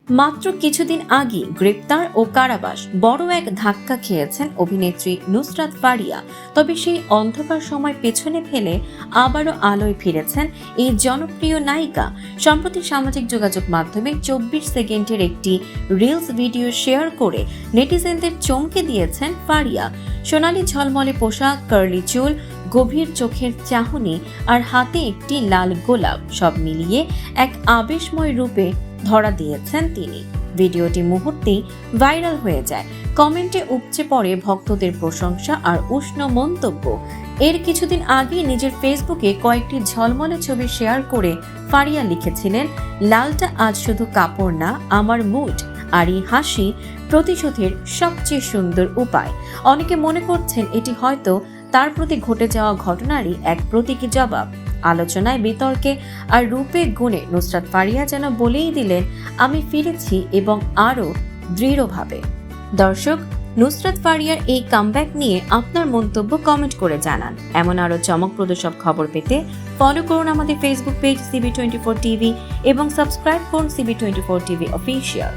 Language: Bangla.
মাত্র কিছুদিন আগে গ্রেপ্তার ও কারাবাস বড় এক ধাক্কা খেয়েছেন অভিনেত্রী নুসরাত ফারিয়া। তবে সেই অন্ধকার সময় পেছনে ফেলে আবারও আলোয় ফিরেছেন এই জনপ্রিয় নায়িকা। সম্প্রতি সামাজিক যোগাযোগ মাধ্যমে 24 সেকেন্ডের একটি রিলস ভিডিও শেয়ার করে নেটিজেনদের চমকে দিয়েছেন ফারিয়া। সোনালী ঝলমলে পোশাক, কার্লি চুল, গভীর চোখের চাহনি আর হাতে একটি লাল গোলাপ, সব মিলিয়ে এক আবেশময় রূপে ধরা দিয়েছেন তিনি। ভিডিওটি মুহূর্তেই ভাইরাল হয়ে যায়। কমেন্টে উপচে পড়ে ভক্তদের প্রশংসা আর উষ্ণ মন্তব্য। এর কিছুদিন আগে নিজের ফেসবুকে কয়েকটি ঝলমলে ছবি শেয়ার করে ফারিয়া লিখেছিলেন, লালটা আজ শুধু কাপড় না, আমার মুড, আর এই হাসি প্রতিশোধের সবচেয়ে সুন্দর উপায়। অনেকে মনে করছেন এটি হয়তো তার প্রতি ঘটে যাওয়া ঘটনারই এক প্রতীকী জবাব। আলোচনায়, বিতর্কে আর রূপে গুণে নুসরাত ফারিয়া যেন বলেই দিলেন, আমি ফিরেছি এবং আরও দৃঢ়ভাবে। দর্শক, নুসরাত ফারিয়ার এই কামব্যাক নিয়ে আপনার মন্তব্য কমেন্ট করে জানান। এমন আরও চমকপ্রদ সব খবর পেতে ফলো করুন আমাদের ফেসবুক পেজ CB24 TV এবং সাবস্ক্রাইব করুন CB24 TV অফিসিয়াল।